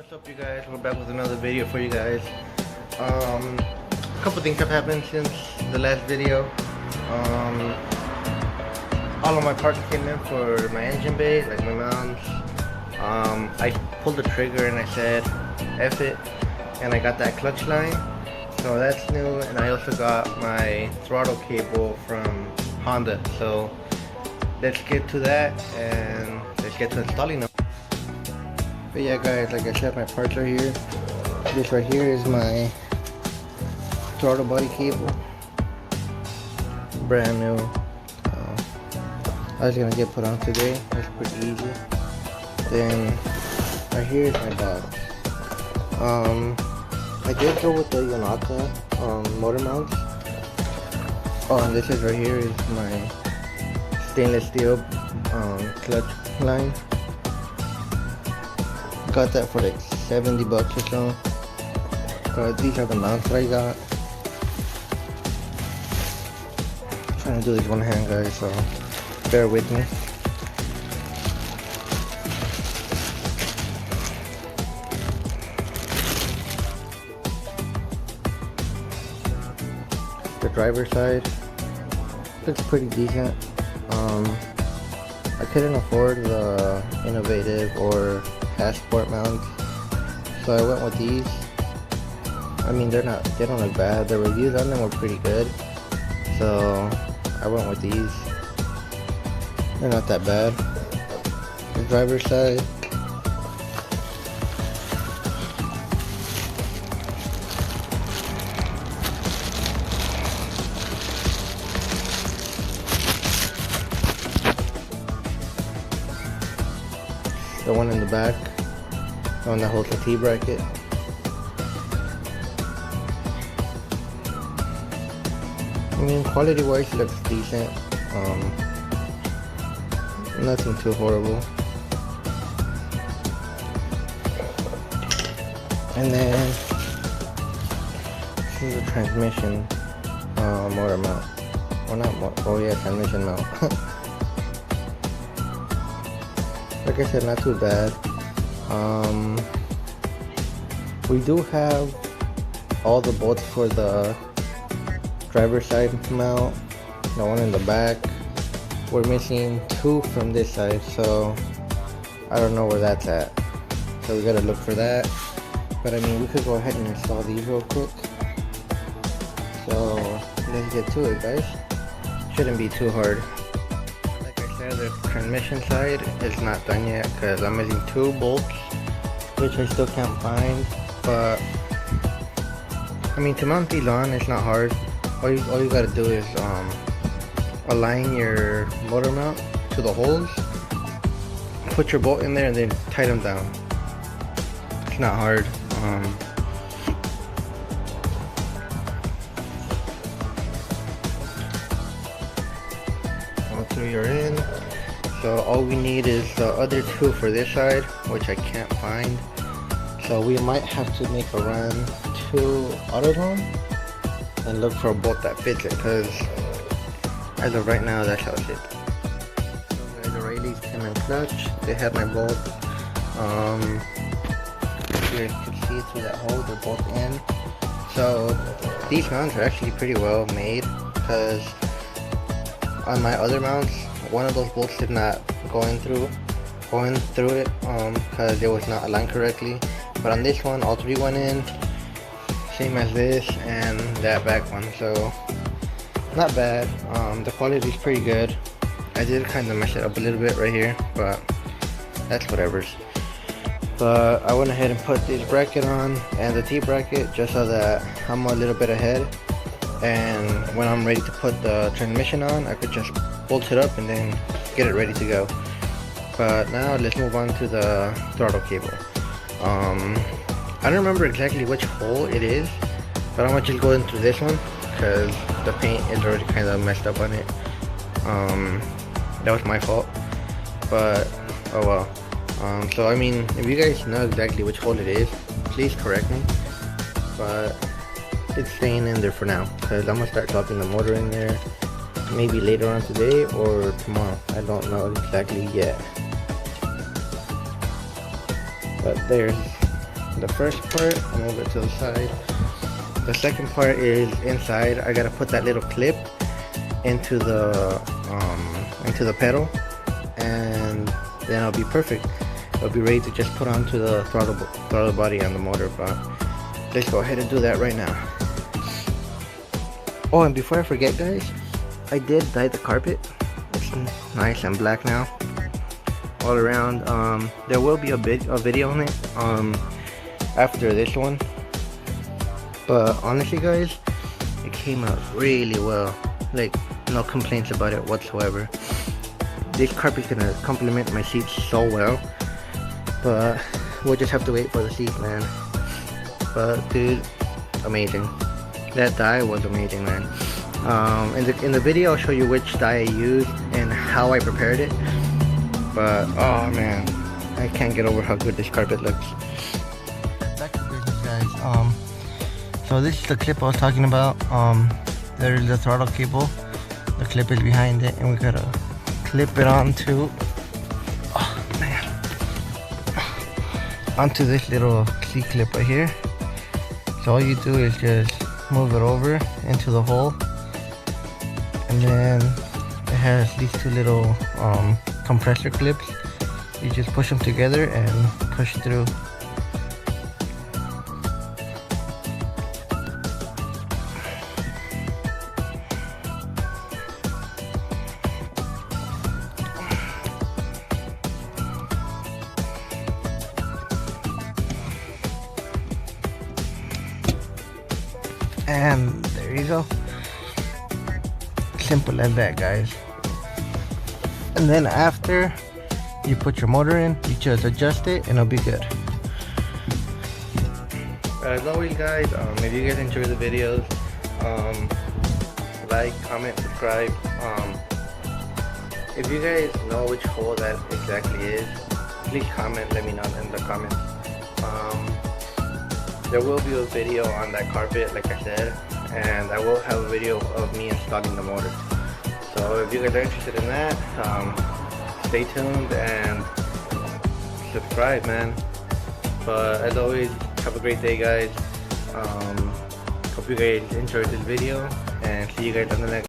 What's up, you guys? We're back with another video for you guys. A couple things have happened since the last video. All of my parts came in for my engine bay, like my mounts. I pulled the trigger and I said F it, and I got that clutch line, so that's new. And I also got my throttle cable from Honda, so let's get to that and let's get to installing them. But yeah guys, like I said, my parts are here. This right here is my throttle body cable, brand new. I was gonna get put on today. That's pretty easy. Then right here is my box. I did go with the Yanaka motor mounts. Oh, and this is right here is my stainless steel clutch line. Got that for like 70 bucks or so. These are the mounts that I got. I'm trying to do this one hand, guys, so bear with me. The driver's side looks pretty decent. I couldn't afford the innovative or passport mounts, so I went with these. I mean, they don't look bad. The reviews on them were pretty good, so I went with these. They're not that bad. The driver's side, the one in the back, the one that holds the T-bracket. I mean, quality wise looks decent. Nothing too horrible. And then this is the transmission motor mount. Well, not oh yeah, transmission mount. Like I said, not too bad. We do have all the bolts for the driver's side mount, the one in the back. We're missing two from this side, so I don't know where that's at. So we gotta look for that. But I mean, we could go ahead and install these real quick. So let's get to it, guys. Shouldn't be too hard. The transmission side is not done yet because I'm missing two bolts, which I still can't find. But I mean, to mount these on, it's not hard. All you gotta do is align your motor mount to the holes, put your bolt in there, and then tighten them down. It's not hard. All three are in. So all we need is the other two for this side, which I can't find. So we might have to make a run to AutoZone and look for a bolt that fits it, because as of right now, that's how it fits. So the Rayleighs came in clutch. They have my bolt. You guys can see through that hole, they're both in. So these mounts are actually pretty well made, because on my other mounts, one of those bolts did not going through it because it was not aligned correctly. But on this one, all three went in, same as this and that back one, so not bad. The quality is pretty good. I did kind of mess it up a little bit right here, but that's whatever. But I went ahead and put this bracket on and the T-bracket just so that I'm a little bit ahead, and when I'm ready to put the transmission on, I could just bolt it up and then get it ready to go. But now let's move on to the throttle cable. I don't remember exactly which hole it is, but I'm gonna just go into this one because the paint is already kind of messed up on it. That was my fault, but oh well. So I mean, if you guys know exactly which hole it is, please correct me. But it's staying in there for now because I'm gonna start dropping the motor in there maybe later on today or tomorrow. I don't know exactly yet. But there's the first part. I'll move it to the side. The second part is inside. I gotta put that little clip into the pedal, and then I'll be perfect. I'll be ready to just put onto the throttle body on the motor. But let's go ahead and do that right now. Oh, and before I forget, guys, I did dye the carpet. It's nice and black now all around. There will be a video on it after this one, but honestly, guys, it came out really well. Like, no complaints about it whatsoever. This carpet's gonna complement my seats so well, but we'll just have to wait for the seats, man. But dude, amazing. That dye was amazing, man. In the video I'll show you which dye I used and how I prepared it. But oh man, I can't get over how good this carpet looks. Back to business, guys. So this is the clip I was talking about. There's the throttle cable. The clip is behind it, and we gotta clip it onto, oh man, onto this little C-clip right here. So all you do is just move it over into the hole, and then it has these two little compressor clips. You just push them together and push through. And there you go. Simple as that, guys. And then after you put your motor in, you just adjust it and it'll be good. As always, guys, if you guys enjoy the videos, like, comment, subscribe. If you guys know which hole that exactly is, please comment, let me know in the comments. There will be a video on that carpet, like I said, and I will have a video of me installing the motor. So if you guys are interested in that, stay tuned and subscribe, man. But as always, have a great day, guys. Hope you guys enjoyed this video, and see you guys on the next